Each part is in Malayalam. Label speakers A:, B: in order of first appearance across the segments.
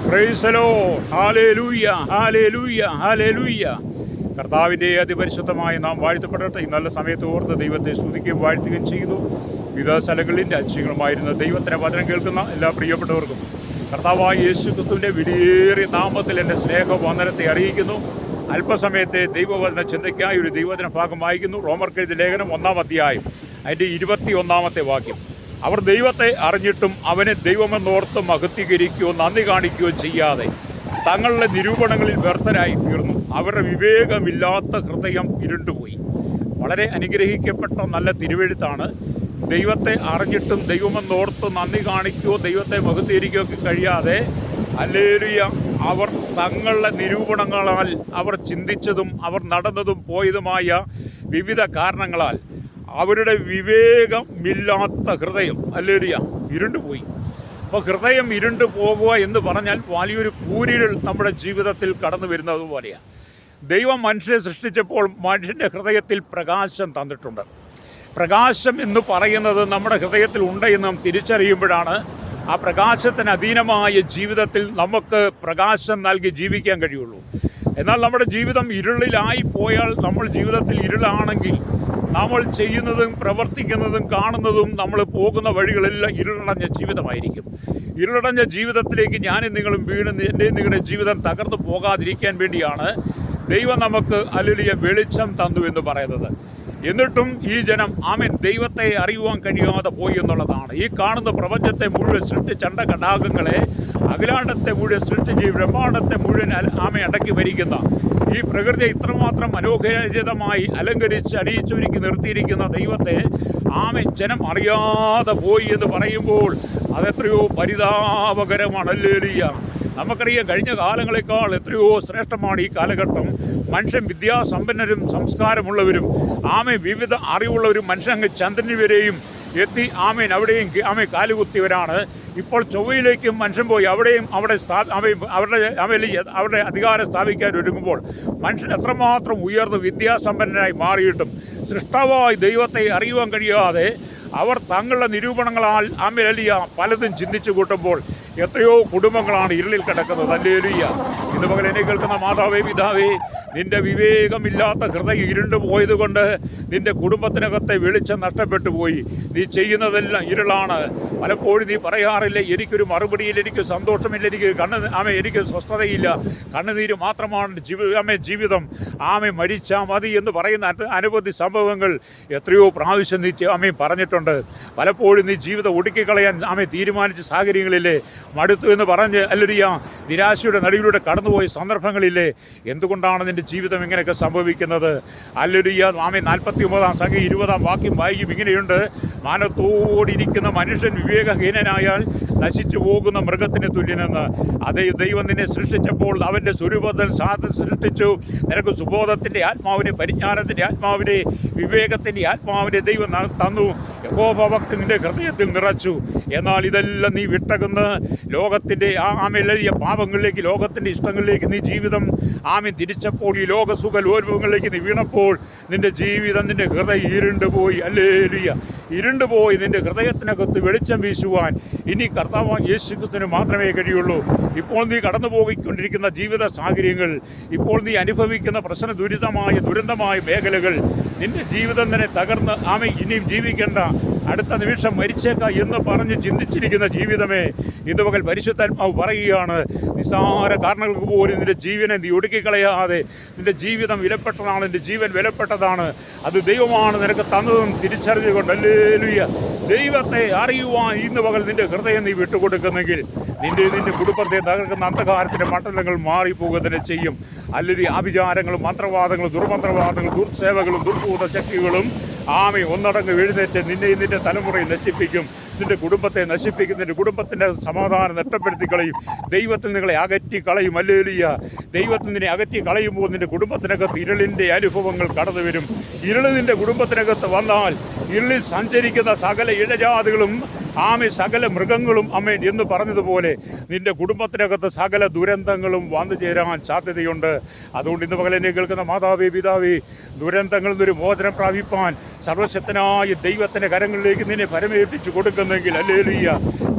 A: Praise the Lord. Hallelujah, hallelujah, hallelujah. കർത്താവിൻ്റെ അതിപരിശുദ്ധമായ നാം വാഴ്ത്തപ്പെടട്ടെ. ഈ നല്ല സമയത്ത് ഓർത്ത് ദൈവത്തെ സ്തുതിക്കുകയും വാഴ്ത്തുകയും ചെയ്യുന്നു. വിവിധ സ്ഥലങ്ങളിൽ രാജ്യങ്ങളുമായിരുന്ന ദൈവത്തിൻ്റെ വചനം കേൾക്കുന്ന എല്ലാ പ്രിയപ്പെട്ടവർക്കും കർത്താവായ യേശു ക്രിസ്തുവിൻ്റെ വിലയേറിയ നാമത്തിൽ എൻ്റെ സ്നേഹവന്ദനത്തെ അറിയിക്കുന്നു. അല്പസമയത്തെ ദൈവവചന ചിന്തയ്ക്കായി ഒരു ദൈവവചന ഭാഗം വായിക്കുന്നു. റോമർക്കെഴുതിയ ലേഖനം 1-ാം അധ്യായം അതിൻ്റെ 21-ാമത്തെ വാക്യം. അവർ ദൈവത്തെ അറിഞ്ഞിട്ടും അവനെ ദൈവമെന്നോർത്ത് മഹത്വീകരിക്കുകയോ നന്ദി കാണിക്കുകയോ ചെയ്യാതെ തങ്ങളുടെ നിരൂപണങ്ങളിൽ വ്യർത്ഥരായി തീർന്നു. അവരുടെ വിവേകമില്ലാത്ത ഹൃദയം ഇരുണ്ടുപോയി. വളരെ അനുഗ്രഹിക്കപ്പെട്ട നല്ല തിരുവെഴുത്താണ്. ദൈവത്തെ അറിഞ്ഞിട്ടും ദൈവമെന്നോർത്ത് നന്ദി കാണിക്കുകയോ ദൈവത്തെ മഹത്വീകരിക്കുകയോ കഴിയാതെ ഹല്ലേലൂയ അവർ തങ്ങളുടെ നിരൂപണങ്ങളാൽ അവർ ചിന്തിച്ചതും അവർ നടന്നതും പോയതുമായ വിവിധ കാരണങ്ങളാൽ അവരുടെ വിവേകമില്ലാത്ത ഹൃദയം ഹല്ലേലൂയ ഇരുണ്ടുപോയി. അപ്പോൾ ഹൃദയം ഇരുണ്ടു പോകുക എന്ന് പറഞ്ഞാൽ വലിയൊരു കൂരിരുൾ നമ്മുടെ ജീവിതത്തിൽ കടന്നു വരുന്നത് പോലെയാണ്. ദൈവം മനുഷ്യനെ സൃഷ്ടിച്ചപ്പോൾ മനുഷ്യൻ്റെ ഹൃദയത്തിൽ പ്രകാശം തന്നിട്ടുണ്ട്. പ്രകാശം എന്ന് പറയുന്നത് നമ്മുടെ ഹൃദയത്തിൽ ഉണ്ട് എന്ന് നാം തിരിച്ചറിയുമ്പോഴാണ് ആ പ്രകാശത്തിന് അധീനമായ ജീവിതത്തിൽ നമുക്ക് പ്രകാശം നൽകി ജീവിക്കാൻ കഴിയുള്ളൂ. എന്നാൽ നമ്മുടെ ജീവിതം ഇരുളിലായി പോയാൽ, നമ്മൾ ജീവിതത്തിൽ ഇരുളാണെങ്കിൽ നമ്മൾ ചെയ്യുന്നതും പ്രവർത്തിക്കുന്നതും കാണുന്നതും നമ്മൾ പോകുന്ന വഴികളെല്ലാം ഇരുളടഞ്ഞ ജീവിതമായിരിക്കും. ഇരുളടഞ്ഞ ജീവിതത്തിലേക്ക് ഞാനും നിങ്ങളും വീണ് എൻ്റെ നിങ്ങളുടെ ജീവിതം തകർന്നു പോകാതിരിക്കാൻ വേണ്ടിയാണ് ദൈവം നമുക്ക് ഹല്ലേലൂയ വെളിച്ചം തന്നു എന്ന് പറയുന്നത്. എന്നിട്ടും ഈ ജനം ആമേൻ ദൈവത്തെ അറിയുവാൻ കഴിയാതെ പോയി എന്നുള്ളതാണ്. ഈ കാണുന്ന പ്രപഞ്ചത്തെ മുഴുവൻ സൃഷ്ടിച്ച അണ്ടകടാകങ്ങളെ, അഖിലാണ്ടത്തെ മുഴുവൻ സൃഷ്ടിച്ച് ബ്രഹ്മാണ്ടത്തെ മുഴുവൻ ആമെ അടക്കി ഭരിക്കുന്ന ഈ പ്രകൃതിയെ ഇത്രമാത്രം മനോഹരമായി അലങ്കരിച്ച് അണിയിച്ചൊരുക്കി നിർത്തിയിരിക്കുന്ന ദൈവത്തെ ആമേൻ ജനം അറിയാതെ പോയി എന്ന് പറയുമ്പോൾ അതെത്രയോ പരിതാപകരമാണ്. ഹല്ലേലൂയ. നമുക്കറിയാം, കഴിഞ്ഞ കാലങ്ങളെക്കാൾ എത്രയോ ശ്രേഷ്ഠമാണ് ഈ കാലഘട്ടം. മനുഷ്യൻ വിദ്യാസമ്പന്നരും സംസ്കാരമുള്ളവരും വിവിധ അറിവുള്ളവരും മനുഷ്യൻ ചന്ദ്രന് വരെയും എത്തി അവിടെയും കാലുകുത്തിയവരാണ്. ഇപ്പോൾ ചൊവ്വയിലേക്കും മനുഷ്യൻ പോയി അവിടെയും അവരുടെ അധികാരം സ്ഥാപിക്കാൻ ഒരുങ്ങുമ്പോൾ മനുഷ്യൻ എത്രമാത്രം ഉയർന്ന് വിദ്യാസമ്പന്നനായി മാറിയിട്ടും സൃഷ്ടാവായി ദൈവത്തെ അറിയുവാൻ കഴിയാതെ അവർ തങ്ങളുടെ നിരൂപണങ്ങളാൽ പലതും ചിന്തിച്ചു കൂട്ടുമ്പോൾ എത്രയോ കുടുംബങ്ങളാണ് ഇരുളിൽ കിടക്കുന്നത്. ഹല്ലേലൂയ. ഇന്ന് പകൽ എന്നെ കേൾക്കുന്ന മാതാവേ, പിതാവേ, നിന്റെ വിവേകമില്ലാത്ത ഹൃദയം ഇരുണ്ടു പോയതുകൊണ്ട് നിന്റെ കുടുംബത്തിനകത്തെ വെളിച്ചം നഷ്ടപ്പെട്ടു പോയി. നീ ചെയ്യുന്നതെല്ലാം ഇരുളാണ്. പലപ്പോഴും നീ പറയാറില്ല, എനിക്കൊരു മറുപടിയില്ല, എനിക്ക് സന്തോഷമില്ല, എനിക്ക് സ്വസ്ഥതയില്ല, കണ്ണുനീര് മാത്രമാണ് ജീവിതം. മരിച്ചാൽ മതി എന്ന് പറയുന്ന അനവധി സംഭവങ്ങൾ എത്രയോ പ്രാവശ്യം നീ പറഞ്ഞിട്ടുണ്ട്. പലപ്പോഴും നീ ജീവിതം ഒടുക്കിക്കളയാൻ തീരുമാനിച്ച സാഹചര്യങ്ങളില്ലേ, മടുത്തു എന്ന് പറഞ്ഞ് ഹല്ലേലൂയ നിരാശയുടെ നടുവിലൂടെ കടന്നുപോയ സന്ദർഭങ്ങളില്ലേ. എന്തുകൊണ്ടാണ് നിന്റെ ജീവിതം ഇങ്ങനെയൊക്കെ സംഭവിക്കുന്നത്? ഹല്ലേലൂയ. 49-ാം സംഖ്യ 20-ാം വാക്യം വായിക്കും, ഇങ്ങനെയുണ്ട്: മാനത്തോടിരിക്കുന്ന മനുഷ്യൻ വിവേകഹീനനായാൽ നശിച്ചു പോകുന്ന മൃഗത്തിന് തുല്യനെന്ന്. അതേ ദൈവം നിന്നെ സൃഷ്ടിച്ചപ്പോൾ അവൻ്റെ സ്വരൂപത്തിൽ സൃഷ്ടിച്ചു. നിനക്ക് സുബോധത്തിൻ്റെ ആത്മാവിനെ, പരിജ്ഞാനത്തിൻ്റെ ആത്മാവിനെ, വിവേകത്തിൻ്റെ ആത്മാവിനെ ദൈവം തന്നു. യഹോവഭക്തി നിന്റെ ഹൃദയത്തിൽ നിറച്ചു. എന്നാൽ ഇതെല്ലാം നീ വിട്ടകന്ന് ലോകത്തിൻ്റെ പാപങ്ങളിലേക്ക്, ലോകത്തിൻ്റെ ഇഷ്ടങ്ങളിലേക്ക് നീ ജീവിതം തിരിച്ചപ്പോൾ, ഈ ലോകസുഖ ലോകങ്ങളിലേക്ക് നീ വീണപ്പോൾ നിന്റെ ജീവിതം, നിന്റെ ഹൃദയം ഇരുണ്ടുപോയി. ഹല്ലേലൂയ. ഇരുണ്ടുപോയി. നിന്റെ ഹൃദയത്തിനകത്ത് വെളിച്ചം വീശുവാൻ ഇനി കർത്താവായ യേശു ക്രിസ്തുവിന് മാത്രമേ കഴിയുള്ളൂ. ഇപ്പോൾ നീ കടന്നു പോയിക്കൊണ്ടിരിക്കുന്ന ജീവിത സാഹചര്യങ്ങൾ, ഇപ്പോൾ നീ അനുഭവിക്കുന്ന ദുരന്തമായ മേഖലകൾ, നിന്റെ ജീവിതം തന്നെ തകർന്ന് ഇനിയും ജീവിക്കേണ്ട, അടുത്ത നിമിഷം മരിച്ചേക്കാം എന്ന് പറഞ്ഞ് ചിന്തിച്ചിരിക്കുന്ന ജീവിതമേ, ഇന്ന് പകൽ പരിശുദ്ധാത്മാവ് പറയുകയാണ്, നിസ്സാര കാരണങ്ങൾക്ക് പോലും നിന്റെ ജീവനെ നീ ഒടുക്കിക്കളയാതെ, നിന്റെ ജീവിതം വിലപ്പെട്ടതാണ്, നിന്റെ ജീവൻ വിലപ്പെട്ടതാണ്, അത് ദൈവമാണ് നിനക്ക് തന്നതും തിരിച്ചറിഞ്ഞുകൊണ്ട് ഹല്ലേലൂയ ദൈവത്തെ അറിയുവാൻ ഇന്ന് പകൽ നിന്റെ ഹൃദയം നീ വിട്ടുകൊടുക്കുന്നെങ്കിൽ നിന്റെ കുടുംബത്തെ തകർക്കുന്ന അന്ധകാരത്തിൻ്റെ മണ്ഡലങ്ങൾ മാറിപ്പോകുക തന്നെ ചെയ്യും. അല്ലെങ്കിൽ ആഭിചാരങ്ങളും മന്ത്രവാദങ്ങളും ദുർമന്ത്രവാദങ്ങളും ദുർസേവകളും ദുർഭൂത ശക്തികളും ഒന്നടങ്ങ് എഴുന്നേറ്റ് നിന്റെ തലമുറയെ നശിപ്പിക്കും, നിന്റെ കുടുംബത്തെ നശിപ്പിക്കും, നിന്റെ കുടുംബത്തിൻ്റെ സമാധാനം നഷ്ടപ്പെടുത്തി കളയും, ദൈവത്തിൽ നിങ്ങളെ അകറ്റി കളയും. ഹല്ലേലൂയ. ദൈവത്തിൽ നിന്നെ അകറ്റി കളയുമ്പോൾ നിന്റെ കുടുംബത്തിനകത്ത് ഇരുളിൻ്റെ അനുഭവങ്ങൾ കടന്നു വരും. ഇരുള് നിന്റെ കുടുംബത്തിനകത്ത് വന്നാൽ ഇരുളിൽ സഞ്ചരിക്കുന്ന സകല ഇഴജാതികളും സകല മൃഗങ്ങളും എന്ന് പറഞ്ഞതുപോലെ നിന്റെ കുടുംബത്തിനകത്ത് സകല ദുരന്തങ്ങളും വന്നു ചേരാൻ സാധ്യതയുണ്ട്. അതുകൊണ്ട് ഇന്ന് പകൽ എന്നെ കേൾക്കുന്ന മാതാവേ, പിതാവേ, ദുരന്തങ്ങളിൽ നിന്നൊരു മോചനം പ്രാപിപ്പാൻ സർവശക്തനായ ദൈവത്തിൻ്റെ കരങ്ങളിലേക്ക് നിന്നെ പരമേൽപ്പിച്ചു കൊടുക്കുന്നെങ്കിൽ, ഹല്ലേലൂയ,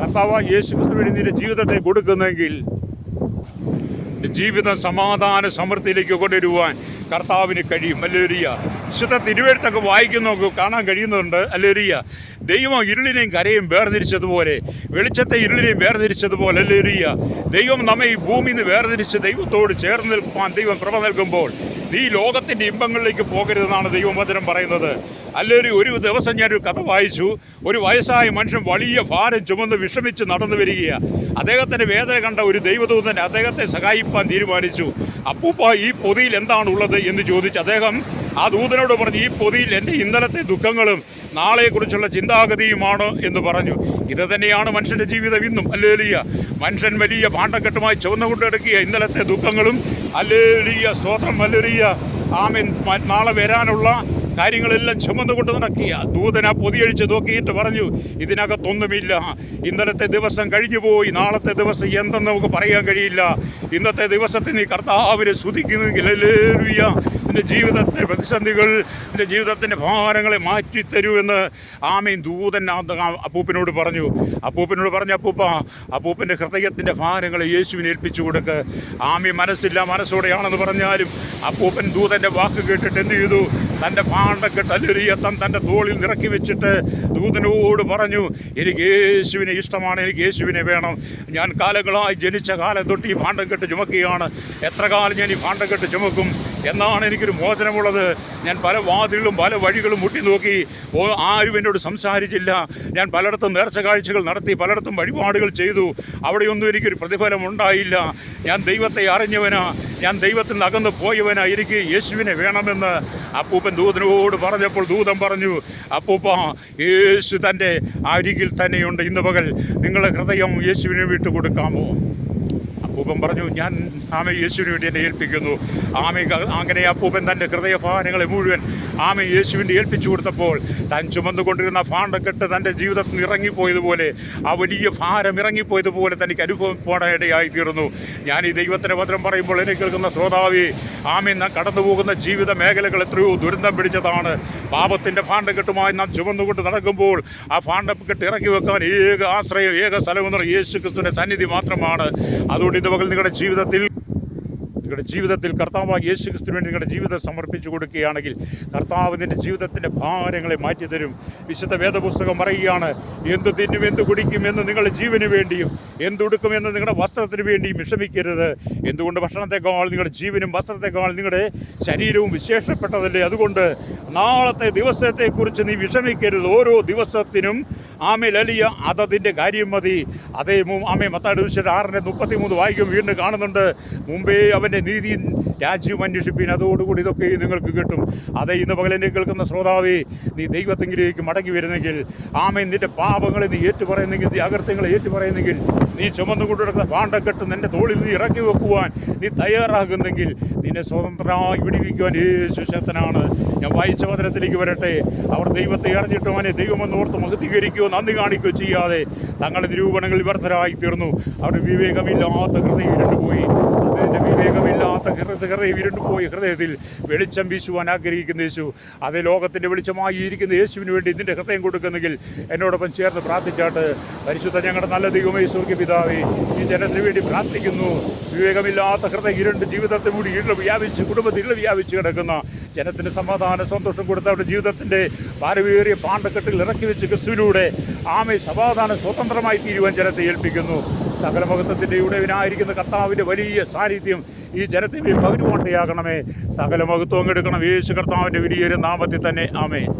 A: കർത്താവായ യേശു ക്രിസ്തുവിന് നിന്റെ ജീവിതത്തെ കൊടുക്കുന്നെങ്കിൽ ജീവിതം സമാധാന സമൃദ്ധിയിലേക്ക് കൊണ്ടുവരുവാൻ കർത്താവിന് കഴിയും. ഹല്ലേലൂയ. വിശുദ്ധ തിരുവെഴുത്തൊക്കെ വായിക്കുന്നവർക്ക് കാണാൻ കഴിയുന്നുണ്ട്. ഹല്ലേലൂയ. ദൈവം ഇരുളിനെയും കരയും വേർതിരിച്ചതുപോലെ, വെളിച്ചത്തെ ഇരുളിനെയും വേർതിരിച്ചതുപോലെ, ഹല്ലേലൂയ, ദൈവം നമ്മെ ഈ ഭൂമിയിൽ നിന്ന് വേർതിരിച്ച് ദൈവത്തോട് ചേർന്ന് നിൽക്കുവാൻ ദൈവം കൃപ നൽകുമ്പോൾ നീ ലോകത്തിൻ്റെ ഇമ്പങ്ങളിലേക്ക് പോകരുതെന്നാണ് ദൈവവചനം പറയുന്നത്. ഹല്ലേലൂയ. ഒരു ദിവസം ഞാനൊരു കഥ വായിച്ചു. ഒരു വയസ്സായ മനുഷ്യൻ വലിയ ഭാരം ചുമന്ന് വിഷമിച്ച് നടന്നു വരികയാണ്. അദ്ദേഹത്തിൻ്റെ വേദന കണ്ട ഒരു ദൈവദൂതൻ അദ്ദേഹത്തെ സഹായിപ്പാൻ തീരുമാനിച്ചു. അപ്പൂപ്പ, ഈ പൊതിയിൽ എന്താണുള്ളത് എന്ന് ചോദിച്ചു. അദ്ദേഹം ആ ദൂതനോട് പറഞ്ഞു, ഈ പൊതിയിൽ എൻ്റെ ഇന്നലത്തെ ദുഃഖങ്ങളും നാളെക്കുറിച്ചുള്ള ചിന്താഗതിയുമാണ് എന്ന് പറഞ്ഞു. ഇത് തന്നെയാണ് മനുഷ്യൻ്റെ ജീവിതം ഇന്നും. ഹല്ലേലൂയ. മനുഷ്യൻ വലിയ ഭാണ്ഡക്കെട്ടുമായി ചുവന്നുകൊണ്ട് എടുക്കുക ഇന്നലത്തെ ദുഃഖങ്ങളും. ഹല്ലേലൂയ, സ്തോത്രം, ഹല്ലേലൂയ, ആമേൻ. നാളെ വരാനുള്ള കാര്യങ്ങളെല്ലാം ചുമന്നുകൊണ്ട് നടക്കുക. ദൂതൻ ആ പൊതിയഴിച്ച് നോക്കിയിട്ട് പറഞ്ഞു, ഇതിനകത്തൊന്നുമില്ല. ഇന്നലത്തെ ദിവസം കഴിഞ്ഞു പോയി, നാളത്തെ ദിവസം എന്തെന്ന് നമുക്ക് പറയാൻ കഴിയില്ല. ഇന്നത്തെ ദിവസത്തിൽ നീ കർത്താവിനെ സ്തുതിക്കുന്നെങ്കിൽ, ഹല്ലേലൂയ, നിന്റെ ജീവിതത്തെ പ്രതിസന്ധികൾ, നിന്റെ ജീവിതത്തിൻ്റെ ഭാരങ്ങളെ മാറ്റിത്തരുമെന്ന് ആമേൻ ദൂതൻ അപ്പൂപ്പനോട് പറഞ്ഞു. അപ്പൂപ്പ, അപ്പൂപ്പൻ്റെ ഹൃദയത്തിൻ്റെ ഭാരങ്ങളെ യേശുവിനെ ഏൽപ്പിച്ചു കൊടുക്ക്. ആമേൻ. മനസ്സില്ല, മനസ്സോടെയാണെന്ന് പറഞ്ഞാലും അപ്പൂപ്പൻ ദൂതൻ്റെ വാക്ക് കേട്ടിട്ട് എന്ത് ചെയ്തു? തൻ്റെ ഭാണ്ഡക്കെട്ട്, ഹല്ലേലൂയ, തൻ്റെ തോളിൽ നിറക്കി വെച്ചിട്ട് ദൂതനോട് പറഞ്ഞു, എനിക്ക് യേശുവിനെ ഇഷ്ടമാണ്, എനിക്ക് യേശുവിനെ വേണം. ഞാൻ കാലങ്ങളായി ജനിച്ച കാലം തൊട്ട് ഈ ഭാണ്ഡക്കെട്ട് ചുമക്കുകയാണ്. എത്ര കാലം ഞാൻ ഈ ഭാണ്ഡക്കെട്ട് ചുമക്കും? എന്നാണ് എനിക്കൊരു മോചനമുള്ളത്. ഞാൻ പല വാതിലുകളും പല വഴികളും മുട്ടി നോക്കി, ആരും എന്നോട് സംസാരിച്ചില്ല. ഞാൻ പലയിടത്തും നേർച്ച കാഴ്ചകൾ നടത്തി, പലയിടത്തും വഴിപാടുകൾ ചെയ്തു. അവിടെയൊന്നും എനിക്കൊരു പ്രതിഫലം ഉണ്ടായില്ല. ഞാൻ ദൈവത്തെ അറിഞ്ഞവനാ, ഞാൻ ദൈവത്തിൽ നിന്ന് അകന്നു പോയവനാ, എനിക്ക് യേശുവിനെ വേണമെന്ന് അപ്പൂപ്പൻ ദൂതനോട് പറഞ്ഞപ്പോൾ ദൂതൻ പറഞ്ഞു, അപ്പൂപ്പ, യേശു തൻ്റെ അരികിൽ തന്നെയുണ്ട്. ഇന്ന് പകൽ നിങ്ങളുടെ ഹൃദയം യേശുവിനെ വിട്ടു കൊടുക്കാമോ? അപ്പൂപ്പൻ പറഞ്ഞു, ഞാൻ യേശുവിന് വേണ്ടി എന്നെ ഏൽപ്പിക്കുന്നു. അങ്ങനെ അപ്പൂപ്പൻ തൻ്റെ ഹൃദയഭാരങ്ങളെ മുഴുവൻ യേശുവിൻ്റെ ഏൽപ്പിച്ചു കൊടുത്തപ്പോൾ താൻ ചുമന്നുകൊണ്ടിരുന്ന ഭാണ്ഡക്കെട്ട് തൻ്റെ ജീവിതത്തിൽ നിന്ന് ഇറങ്ങിപ്പോയതുപോലെ, ആ വലിയ ഭാരം ഇറങ്ങിപ്പോയതുപോലെ തനിക്ക് അനുഭവപ്പെടാനിടയായി തീർന്നു. ഞാൻ ഈ ദൈവത്തിൻ്റെ വചനം പറയുമ്പോൾ എന്നെ കേൾക്കുന്ന ശ്രോതാവേ, നാം കടന്നു പോകുന്ന ജീവിത മേഖലകൾ എത്രയോ ദുരന്തം പിടിച്ചതാണ്. പാപത്തിൻ്റെ ഭാണ്ഡക്കെട്ടുമായി നാം ചുമന്നുകൊണ്ട് നടക്കുമ്പോൾ ആ ഭാണ്ഡക്കെട്ട് ഇറക്കി വെക്കാൻ ഏക ആശ്രയം, ഏക സ്ഥലമെന്ന് യേശു ക്രിസ്തുവിൻ്റെ സന്നിധി മാത്രമാണ്. അതുകൊണ്ട് ഇത് പകൽ നിങ്ങളുടെ ജീവിതത്തിൽ കർത്താവായ യേശു ക്രിസ്തുവിന് വേണ്ടി നിങ്ങളുടെ ജീവിതം സമർപ്പിച്ചു കൊടുക്കുകയാണെങ്കിൽ കർത്താവ് നിൻ്റെ ജീവിതത്തിൻ്റെ ഭാരങ്ങളെ മാറ്റിത്തരും. വിശുദ്ധ വേദപുസ്തകം പറയുകയാണ്, എന്ത് തിന്നും എന്ത് കുടിക്കുമെന്ന് നിങ്ങളുടെ ജീവന് വേണ്ടിയും എന്തുടുക്കുമെന്ന് നിങ്ങളുടെ വസ്ത്രത്തിന് വേണ്ടിയും വിഷമിക്കരുത്. എന്തുകൊണ്ട്? ഭക്ഷണത്തെക്കാൾ നിങ്ങളുടെ ജീവനും വസ്ത്രത്തെക്കാൾ നിങ്ങളുടെ ശരീരവും വിശേഷപ്പെട്ടതല്ലേ. അതുകൊണ്ട് നാളത്തെ ദിവസത്തെക്കുറിച്ച് നീ വിഷമിക്കരുത്. ഓരോ ദിവസത്തിനും ലലിയ അതതിൻ്റെ കാര്യം മതി. മത്തായി 6:33 വായിക്കും. വീണ്ടും കാണുന്നുണ്ട്, മുമ്പേ അവൻ്റെ നീതി രാജ്യവും അന്വേഷിപ്പിൻ, അതോടുകൂടി ഇതൊക്കെ നിങ്ങൾക്ക് കിട്ടും. അതേ, ഇന്ന് പകലെന്നെ കേൾക്കുന്ന ശ്രോതാവേ, നീ ദൈവത്തെങ്കിലേക്ക് മടങ്ങി വരുന്നെങ്കിൽ, നിന്റെ പാപങ്ങളെ നീ ഏറ്റുപറയുന്നെങ്കിൽ, നീ അകൃത്യങ്ങളെ ഏറ്റുപറയുന്നെങ്കിൽ, നീ ചുമന്നുകൊണ്ട് കിടക്കുന്ന ഭാണ്ഡക്കെട്ട് നിന്റെ തോളിൽ നീ ഇറക്കി വെക്കുവാൻ നീ തയ്യാറാകുന്നെങ്കിൽ നിന്നെ സ്വതന്ത്രമായി വിടിവിക്കുവാൻ യേശു ശക്തനാണ്. ഞാൻ വായിച്ച വചനത്തിലേക്ക് വരട്ടെ. അവർ ദൈവത്തെ അറിഞ്ഞിട്ട് അവനെ ദൈവമെന്നോർത്ത് മഹത്വീകരിക്കുകയോ നന്ദി കാണിക്കുകയോ ചെയ്യാതെ തങ്ങളുടെ നിരൂപണങ്ങളിൽ വ്യർത്ഥരായി തീർന്നു. അവരുടെ വിവേകമില്ലാത്ത ഹൃദയം ഇരുണ്ടുപോയി. അതിൻ്റെ വിവേകമില്ലാത്ത ഹൃദയം ഇരുണ്ടുപോയി. ഹൃദയത്തിൽ വെളിച്ചം വീശുവാൻ ആഗ്രഹിക്കുന്ന യേശു, അതേ ലോകത്തിൻ്റെ വെളിച്ചമായി ഇരിക്കുന്ന യേശുവിന് വേണ്ടി നിന്റെ ഹൃദയം കൊടുക്കുന്നെങ്കിൽ എന്നോടൊപ്പം ചേർന്ന് പ്രാർത്ഥിച്ചാട്ട്. പരിശുദ്ധ ഞങ്ങളുടെ നല്ല ദൈവമേ, സ്വർഗ്ഗ പിതാവേ, ഈ ജനത്തിന് വേണ്ടി പ്രാർത്ഥിക്കുന്നു. വിവേകമില്ലാത്ത ഹൃദയം ഇരുണ്ട് ജീവിതത്തെ കൂടി വ്യാപിച്ച്, കുടുംബത്തിൽ വ്യാപിച്ച് കിടക്കുന്ന ജനത്തിന് സമാധാന സന്തോഷം കൊടുത്ത അവരുടെ ജീവിതത്തിൻ്റെ ഭാരമേറിയ ഭാണ്ഡക്കെട്ടിൽ ഇറക്കി വെച്ച് ക്രിസ്തുവിലൂടെ സമാധാനം സ്വതന്ത്രമായി തീരുവാൻ ജനത്തെ ഏൽപ്പിക്കുന്നു. സകല മഹത്വത്തിൻ്റെ ഉടയവനായിരിക്കുന്ന കർത്താവിൻ്റെ വലിയ സാന്നിധ്യം ഈ ജനത്തിൻ്റെ പകരുവാണ്ടയാകണമേ. സകല മഹത്വം എടുക്കണം യേശു കർത്താവിൻ്റെ വലിയൊരു നാമത്തിൽ തന്നെ. ആമേൻ.